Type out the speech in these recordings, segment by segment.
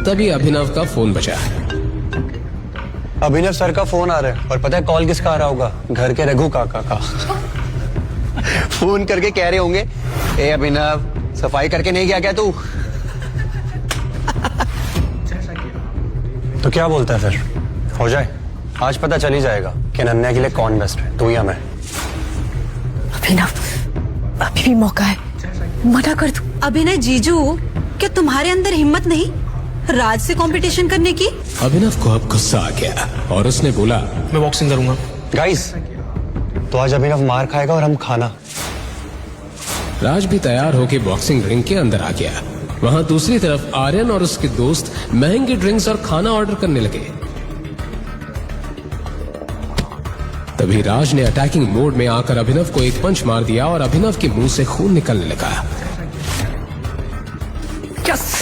तभी अभिनव का फोन बजा। अभिनव सर का फोन आ रहा है और पता है कॉल किसका आ रहा होगा? घर के रघु काका का। फोन करके कह रहे होंगे, ए अभिनव सफाई करके नहीं गया क्या तू? तो क्या बोलता है फिर? हो जाए, आज पता चल ही जाएगा कि अनन्या के लिए कौन बेस्ट है, तू या मैं। अभिनव अभी भी मौका है, मना कर दो। अभिनय जीजू, क्या तुम्हारे अंदर हिम्मत नहीं राज से कंपटीशन करने की? अभिनव को अब गुस्सा आ गया और उसने बोला, मैं बॉक्सिंग करूंगा। गाइस, तो आज अभिनव मार खाएगा और हम खाना। राज भी तैयार होकर बॉक्सिंग रिंग के अंदर आ गया। वहां दूसरी तरफ आर्यन और उसके दोस्त महंगे ड्रिंक्स और खाना ऑर्डर करने लगे। तभी राज ने अटैकिंग मोड में आकर अभिनव को एक पंच मार दिया और अभिनव के मुंह से खून निकलने लगा। यस।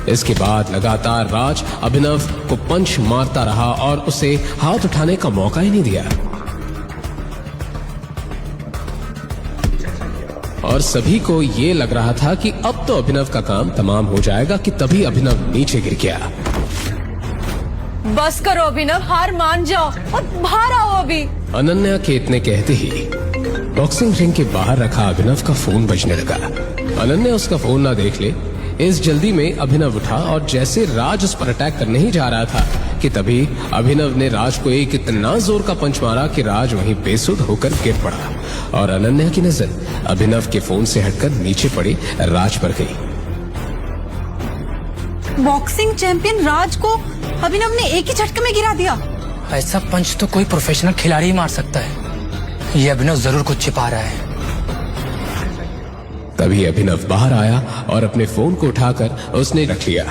इसके बाद लगातार राज अभिनव को पंच मारता रहा और उसे हाथ उठाने का मौका ही नहीं दिया। और सभी को ये लग रहा था कि अब तो अभिनव का काम तमाम हो जाएगा कि तभी अभिनव नीचे गिर गया। बस करो अभिनव, हार मान जाओ और बाहर आओ अभी। अनन्या के इतने कहते ही बॉक्सिंग रिंग के बाहर रखा अभिनव का फोन बजने लगा। अनन्या उसका फोन ना देख ले, इस जल्दी में अभिनव उठा और जैसे राज उस पर अटैक करने ही जा रहा था कि तभी अभिनव ने राज को एक इतना जोर का पंच मारा कि राज वहीं बेसुध होकर गिर पड़ा और अनन्या की नजर अभिनव के फोन से हटकर नीचे पड़ी राज पर गई। बॉक्सिंग चैंपियन राज को अभिनव ने एक ही झटके में गिरा दिया। ऐसा पंच तो कोई प्रोफेशनल खिलाड़ी ही मार सकता है। ये अभिनव जरूर कुछ छिपा रहा है। तभी अभिनव बाहर आया और अपने फोन को उठाकर उसने रख लिया।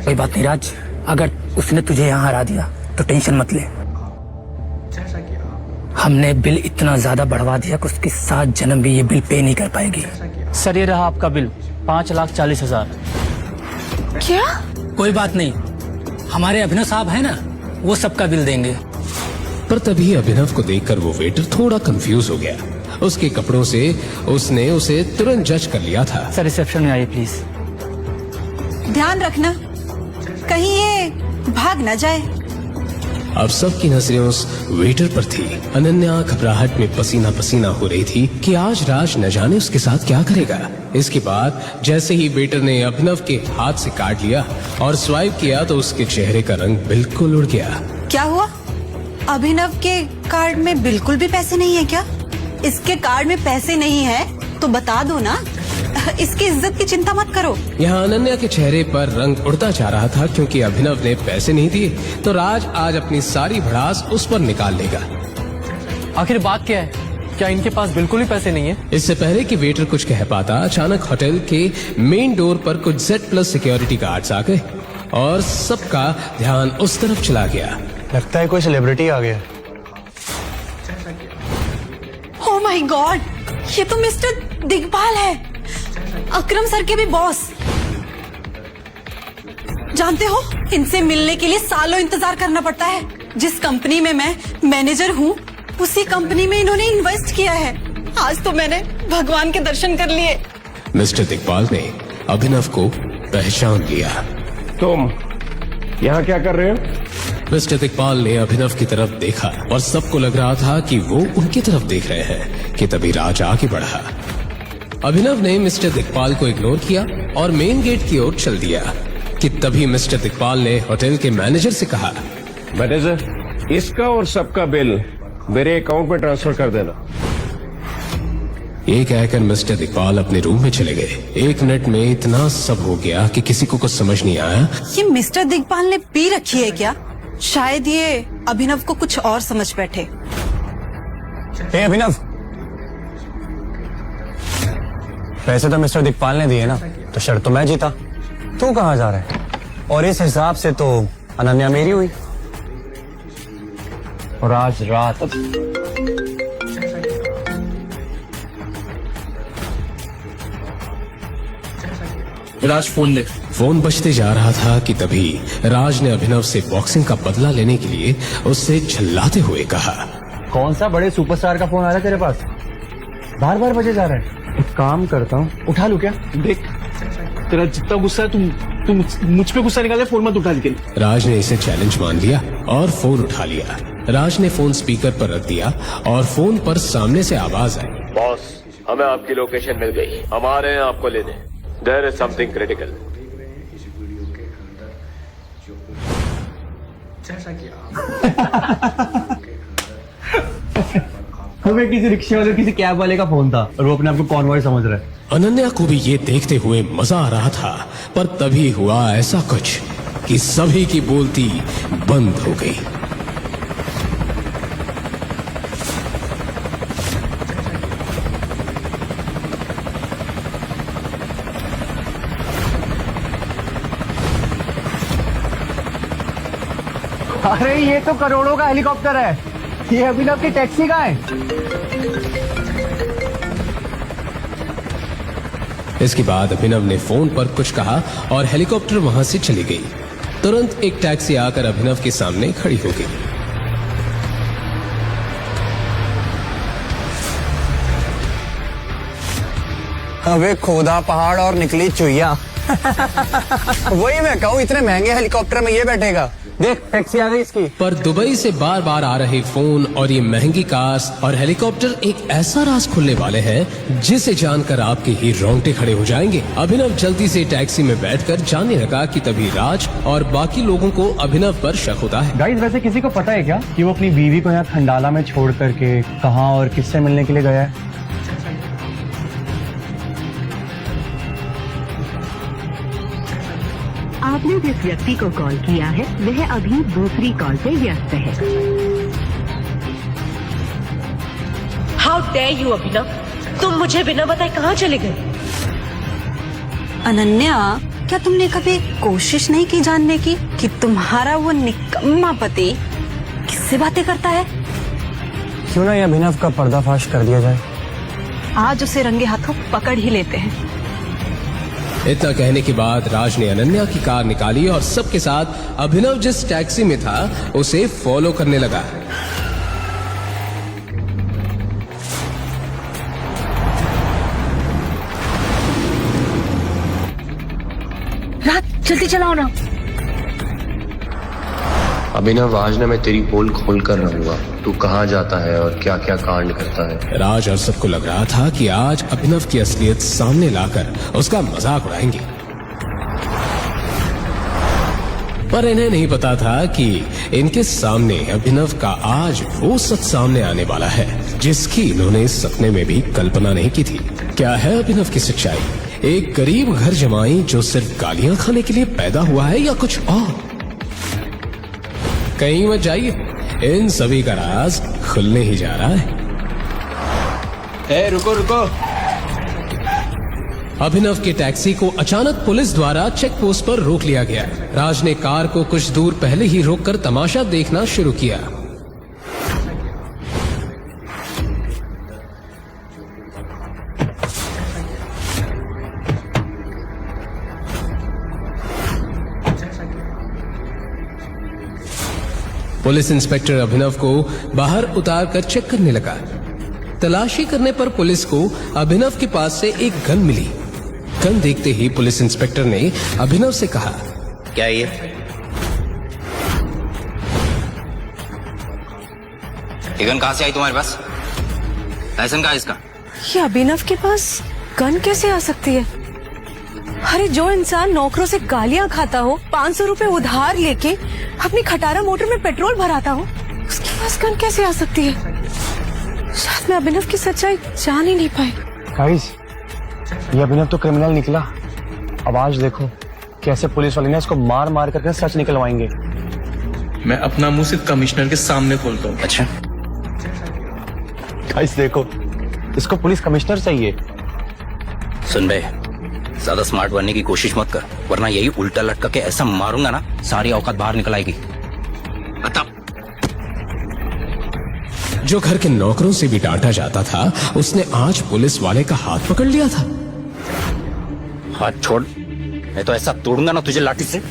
कोई बात नहीं राज, अगर उसने तुझे यहाँ हरा दिया तो टेंशन मत ले। हमने बिल इतना ज्यादा बढ़वा दिया कि उसकी 7 जन्म भी ये बिल पे नहीं कर पाएगी। सर ये रहा आपका बिल, 5,40,000। क्या? कोई बात नहीं, हमारे अभिनव साहब है ना, वो सबका बिल देंगे। पर तभी अभिनव को देखकर वो वेटर थोड़ा कंफ्यूज हो गया। उसके कपड़ों से उसने उसे तुरंत जज कर लिया था। सर रिसेप्शन में आइए प्लीज। ध्यान रखना कहीं ये भाग न जाए। अब सबकी नजरें उस वेटर पर थी। अनन्या घबराहट में पसीना पसीना हो रही थी कि आज राज न जाने उसके साथ क्या करेगा। इसके बाद जैसे ही वेटर ने अभिनव के हाथ से काट लिया और स्वाइप किया तो उसके चेहरे का रंग बिल्कुल उड़ गया। क्या हुआ? अभिनव के कार्ड में बिल्कुल भी पैसे नहीं है क्या? इसके कार्ड में पैसे नहीं है तो बता दो ना, इसकी इज्जत की चिंता मत करो। यहाँ अनन्या के चेहरे पर रंग उड़ता जा रहा था क्योंकि अभिनव ने पैसे नहीं दिए तो राज आज अपनी सारी भड़ास उस पर निकाल लेगा। आखिर बात क्या है? क्या इनके पास बिल्कुल ही पैसे नहीं है? इससे पहले कि वेटर कुछ कह पाता, अचानक होटल के मेन डोर पर कुछ Z+ सिक्योरिटी गार्ड्स आ गए और सबका ध्यान उस तरफ चला गया। लगता है कोई सेलिब्रिटी आ गया। ओह माय गॉड, ये तो मिस्टर दिग्पाल है, अकरम सर के भी बॉस। जानते हो, इनसे मिलने के लिए सालों इंतजार करना पड़ता है। जिस कंपनी में मैं मैनेजर हूँ उसी कंपनी में इन्होंने इन्वेस्ट किया है। आज तो मैंने भगवान के दर्शन कर लिए। मिस्टर दिग्पाल ने अभिनव को पहचान लिया। तुम यहाँ क्या कर रहे हो? मिस्टर दिग्पाल ने अभिनव की तरफ देखा और सबको लग रहा था कि वो उनकी तरफ देख रहे हैं कि तभी राज आगे बढ़ा। अभिनव ने मिस्टर दिग्पाल को इग्नोर किया और मेन गेट की ओर चल दिया कि तभी मिस्टर दिग्पाल ने होटल के मैनेजर से कहा, मैनेजर, इसका और सबका बिल मेरे अकाउंट में ट्रांसफर कर देना। ये कहकर मिस्टर दिग्पाल अपने रूम में चले गए। 1 मिनट में इतना सब हो गया कि किसी को कुछ समझ नहीं आया। ये मिस्टर दिग्पाल ने पी रखी है क्या? शायद ये अभिनव को कुछ और समझ बैठे। ए अभिनव, पैसे तो मिस्टर दिग्पाल ने दिए ना, तो शर्त तो मैं जीता। तू कहाँ जा रहा है? और इस हिसाब से तो अनन्या मेरी हुई। और आज रात राज फोन ले। फोन बजते जा रहा था कि तभी राज ने अभिनव से बॉक्सिंग का बदला लेने के लिए उससे झल्लाते हुए कहा, कौन सा बड़े सुपरस्टार का फोन आ रहा है तेरे पास? बार बार बजे जा रहा है। एक काम करता हूँ, उठा लूं क्या? देख, तेरा जितना गुस्सा है तुम मुझ पे गुस्सा निकाले, फोन मत उठा लेकिन। राज ने इसे चैलेंज मान लिया और फोन उठा लिया। राज ने फोन स्पीकर पर रख दिया और फोन पर सामने से आवाज आई। बॉस, हमें आपकी लोकेशन मिल गई, हम आ रहे हैं आपको लेने। There is something critical. हमें किसी रिक्शे वाले किसी कैब वाले का फोन था और वो अपने आप को कॉन्वॉय समझ रहा है। अनन्या को भी ये देखते हुए मजा आ रहा था, पर तभी हुआ ऐसा कुछ कि सभी की बोलती बंद हो गई। अरे ये तो करोड़ों का हेलीकॉप्टर है, ये अभिनव की टैक्सी का है। इसके बाद अभिनव ने फोन पर कुछ कहा और हेलीकॉप्टर वहां से चली गई। तुरंत एक टैक्सी आकर अभिनव के सामने खड़ी हो गई। अबे खोदा पहाड़ और निकली चुईया। वही मैं कहूँ, इतने महंगे हेलीकॉप्टर में ये बैठेगा। देख टैक्सी आ गई इसकी। पर दुबई से बार बार आ रहे फोन और ये महंगी कार्स और हेलीकॉप्टर एक ऐसा राज खुलने वाले हैं जिसे जानकर आपके ही रोंगटे खड़े हो जाएंगे। अभिनव जल्दी से टैक्सी में बैठकर जाने लगा कि तभी राज और बाकी लोगों को अभिनव पर शक होता है। गाइस, वैसे किसी को पता है क्या कि वो अपनी बीवी को यहाँ खंडाला में छोड़ करके कहाँ और किससे मिलने के लिए गया है? आपने जिस व्यक्ति को कॉल किया है वह अभी दूसरी कॉल पे व्यस्त है। हाउ डेयर यू अभिनव, तुम मुझे बिना बताए कहाँ चले गए? अनन्या, क्या तुमने कभी कोशिश नहीं की जानने की कि तुम्हारा वो निकम्मा पति किससे बातें करता है? क्यों ना ये अभिनव का पर्दाफाश कर दिया जाए। आज उसे रंगे हाथों पकड़ ही लेते हैं। इतना कहने के बाद राज ने अनन्या की कार निकाली और सबके साथ अभिनव जिस टैक्सी में था उसे फॉलो करने लगा। रात जल्दी चलाओ ना। अभिनव, आज ना मैं तेरी पोल खोल कर रहूंगा, तू कहाँ जाता है और क्या क्या कांड करता है। राज और सबको लग रहा था कि आज अभिनव की असलियत सामने लाकर उसका मजाक उड़ाएंगे, पर इन्हें नहीं पता था कि इनके सामने अभिनव का आज वो सच सामने आने वाला है जिसकी इन्होंने सपने में भी कल्पना नहीं की थी। क्या है अभिनव की सच्चाई? एक गरीब घर जमाई जो सिर्फ गालियां खाने के लिए पैदा हुआ है या कुछ और? कहीं मत जाइए, इन सभी का राज खुलने ही जा रहा है। रुको रुको। अभिनव के टैक्सी को अचानक पुलिस द्वारा चेक पोस्ट पर रोक लिया गया। राज ने कार को कुछ दूर पहले ही रोककर तमाशा देखना शुरू किया। पुलिस इंस्पेक्टर अभिनव को बाहर उतारकर चेक करने लगा। तलाशी करने पर पुलिस को अभिनव के पास से एक गन मिली। गन देखते ही पुलिस इंस्पेक्टर ने अभिनव से कहा, क्या ये? गन कहाँ से आई तुम्हारे पास? लाइसेंस कहाँ है इसका? ये अभिनव के पास गन कैसे आ सकती है? अरे जो इंसान नौकरों से गालियां खाता हो, 500 रुपए उधार लेके अपनी खटारा मोटर में पेट्रोल भराता हो, उसके पास गन कैसे आ सकती है? शायद मैं अभिनव की सच्चाई जान ही नहीं पाई। गाइस, ये अभिनव तो क्रिमिनल निकला। अब आज देखो कैसे पुलिस वाले ने इसको मार मार करके सच निकलवाएंगे। मैं अपना मुंह सिर्फ कमिश्नर के सामने खोलता हूँ। अच्छा गाइस देखो, इसको पुलिस कमिश्नर चाहिए। सुन बे, ज्यादा स्मार्ट बनने की कोशिश मत कर, वरना यही उल्टा लटका के ऐसा मारूंगा ना, सारी औकात बाहर निकल आएगी। बता। जो घर के नौकरों से भी डांटा जाता था, उसने आज पुलिस वाले का हाथ पकड़ लिया था। हाथ छोड़, मैं तो ऐसा तोड़ूंगा ना तुझे लाठी से।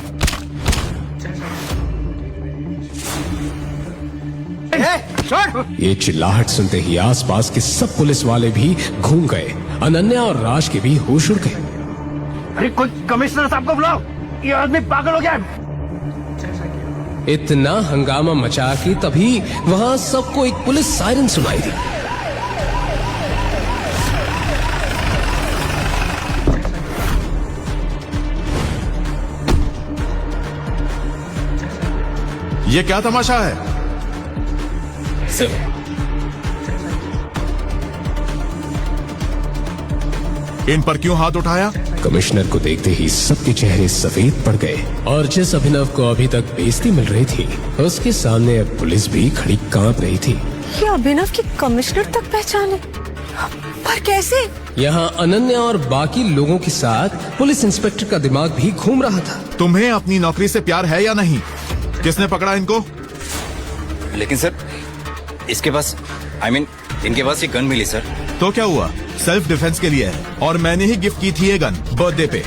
ये चिल्लाहट सुनते ही आसपास के सब पुलिस वाले भी घूम गए। अनन्या और राज के भी होश उड़ गए। अरे कोई कमिश्नर साहब को बुलाओ, ये आदमी पागल हो गया है। इतना हंगामा मचा कि तभी वहां सबको एक पुलिस सायरन सुनाई दी। ये क्या तमाशा है? सर, इन पर क्यों हाथ उठाया? कमिश्नर को देखते ही सबके चेहरे सफेद पड़ गए और जिस अभिनव को अभी तक बेइज्जती मिल रही थी उसके सामने अब पुलिस भी खड़ी कांप रही थी। ये अभिनव की कमिश्नर तक पहचान है, पर कैसे? यहाँ अनन्या और बाकी लोगों के साथ पुलिस इंस्पेक्टर का दिमाग भी घूम रहा था। तुम्हें अपनी नौकरी से प्यार है या नहीं? किसने पकड़ा इनको? लेकिन सर इसके पास इनके पास ये गन मिली सर। तो क्या हुआ? सेल्फ डिफेंस के लिए है और मैंने ही गिफ्ट की थी ये गन बर्थडे पे।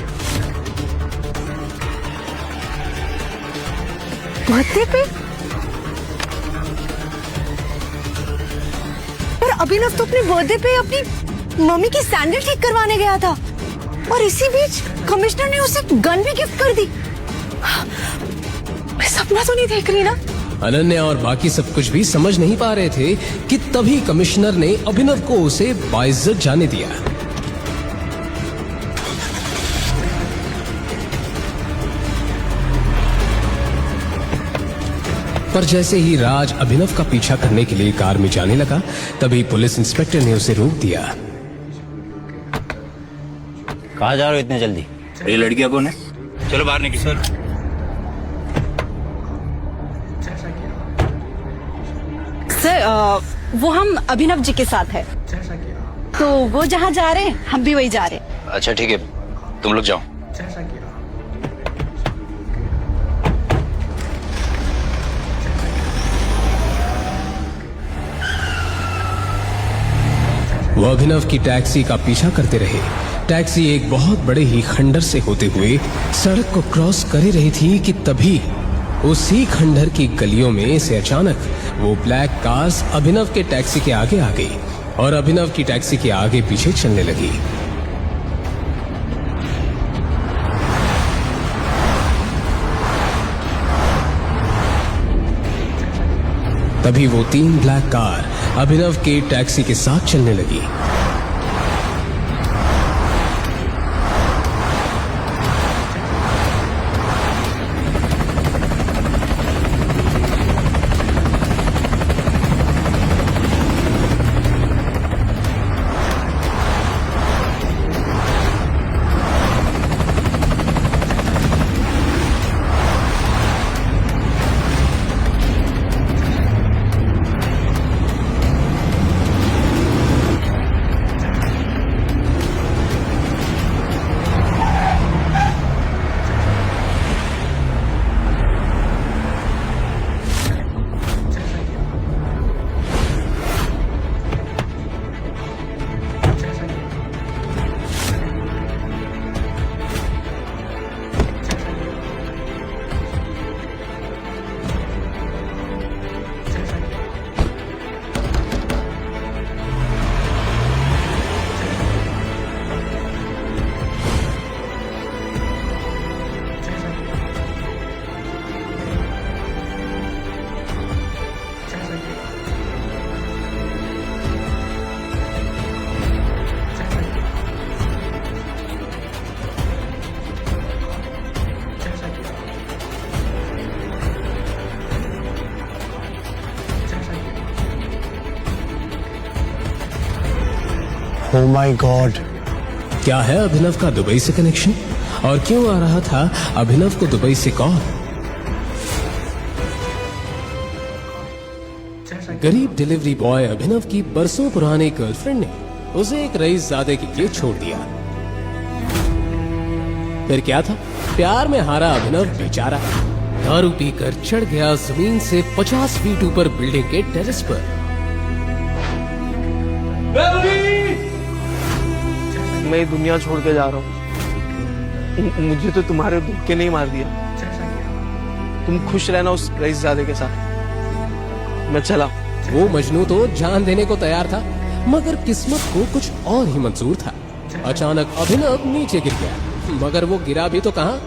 बर्थडे पे? पर अभिनव तो अपने बर्थडे पे अपनी मम्मी की सैंडल ठीक करवाने गया था और इसी बीच कमिश्नर ने उसे गन भी गिफ्ट कर दी। मैं सपना तो नहीं देख रही ना? अनन्या और बाकी सब कुछ भी समझ नहीं पा रहे थे कि तभी कमिश्नर ने अभिनव को उसे बाइज्जत जाने दिया। पर जैसे ही राज अभिनव का पीछा करने के लिए कार में जाने लगा तभी पुलिस इंस्पेक्टर ने उसे रोक दिया। कहाँ जा रहे हो इतने जल्दी? ये लड़की कौन है? चलो बाहर निकलो। सर सर वो हम अभिनव जी के साथ है, तो वो जहाँ जा रहे हैं हम भी वही जा रहे हैं। अच्छा ठीक है, तुम लोग जाओ। वो अभिनव की टैक्सी का पीछा करते रहे। टैक्सी एक बहुत बड़े ही खंडर से होते हुए सड़क को क्रॉस कर ही रही थी कि तभी उसी खंडर की गलियों में से अचानक वो ब्लैक कार्स अभिनव के टैक्सी के आगे आ गई और अभिनव की टैक्सी के आगे पीछे चलने लगी। तभी वो 3 ब्लैक कार अभिनव के टैक्सी के साथ चलने लगी। Oh my God! क्या है अभिनव का दुबई से कनेक्शन और क्यों आ रहा था अभिनव को दुबई से कॉल? गरीब डिलीवरी बॉय अभिनव की बरसों पुरानी गर्लफ्रेंड ने उसे एक रईसजादे के लिए छोड़ दिया। फिर क्या था? प्यार में हारा अभिनव बेचारा दारू पीकर चढ़ गया जमीन से 50 फीट ऊपर बिल्डिंग के टेरेस पर। मैं दुनिया छोड़ के जा रहा हूँ, मुझे तो तुम्हारे धोखे नहीं मार दिया। तुम खुश रहना उस रईसजादे के साथ। मैं चला। वो मजनू तो जान देने को तैयार था, मगर किस्मत को कुछ और ही मंजूर था। अचानक अभिनव नीचे गिर गया, मगर वो गिरा भी तो कहां।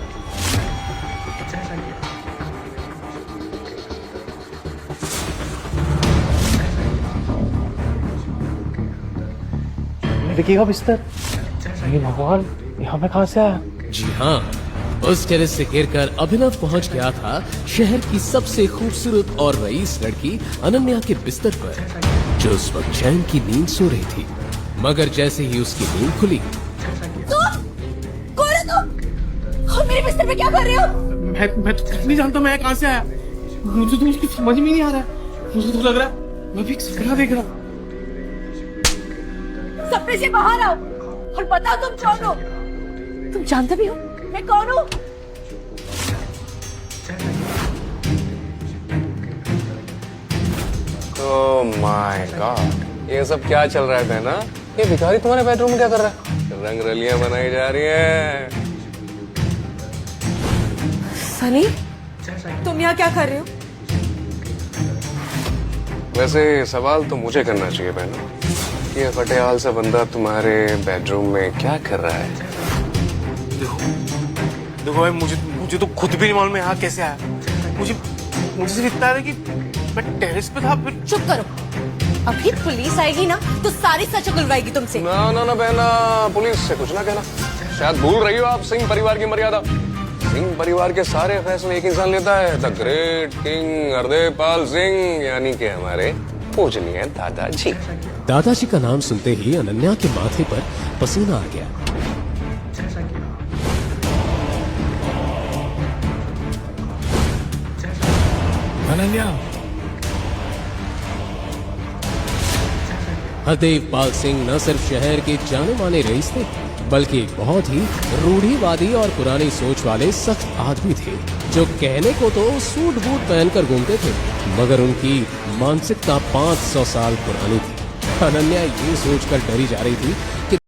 लड़की का बिस्तर। अरे भगवान, यहाँ पे कहाँ से आया? जी हाँ, उस टेरेस से गिरकर अभिनव पहुंच गया था शहर की सबसे खूबसूरत और रईस लड़की अनन्या के बिस्तर पर, जो उस वक्त चैन की नींद सो रही थी। मगर जैसे ही उसकी नींद खुली, कौन है तुम? और मेरे बिस्तर पे क्या कर रहे हो? मैं तो कुछ नहीं जानता मैं कहाँ से आया। मुझे तो उसकी समझ में नहीं आ रहा है। मुझे तो लग रहा है मैं भी एक सपना देख रहा। सपने से बाहर आओ और बताओ तुम कौन हो। तुम जानते भी हो मैं कौन हूँ? ओह माय गॉड, ये सब क्या चल रहा है बहना? ये भिखारी तुम्हारे बेडरूम में क्या कर रहा है? रंग रलियां बनाई जा रही है। सनी, तुम यहाँ क्या कर रहे हो? वैसे सवाल तो मुझे करना चाहिए बहना, ये फटेहाल सा बंदा तुम्हारे बेडरूम में क्या कर रहा है? देखो भाई, मुझे तो खुद भी नहीं मालूम यहाँ कैसे आया। मुझे सिर्फ इतना है कि मैं टेरेस पे था। फिर चुप करो, अभी पुलिस आएगी ना तो सारी सच उगलवाएगी तुमसे। ना ना ना बहना, पुलिस से कुछ ना कहना। शायद भूल रही हो आप सिंह परिवार की मर्यादा। सिंह परिवार के सारे फैसले एक इंसान लेता है, द ग्रेट किंग हरदेवपाल सिंह, यानी कि हमारे पूजनीय दादाजी। दादाजी का नाम सुनते ही अनन्या के माथे पर पसीना आ गया। अनन्या, हरदेवपाल सिंह न सिर्फ शहर के जाने माने रईस थे, बल्कि एक बहुत ही रूढ़िवादी और पुरानी सोच वाले सख्त आदमी थे, जो कहने को तो सूट बूट पहनकर घूमते थे, मगर उनकी मानसिकता 500 साल पुरानी थी। अनन्या ये सोचकर डरी जा रही थी कि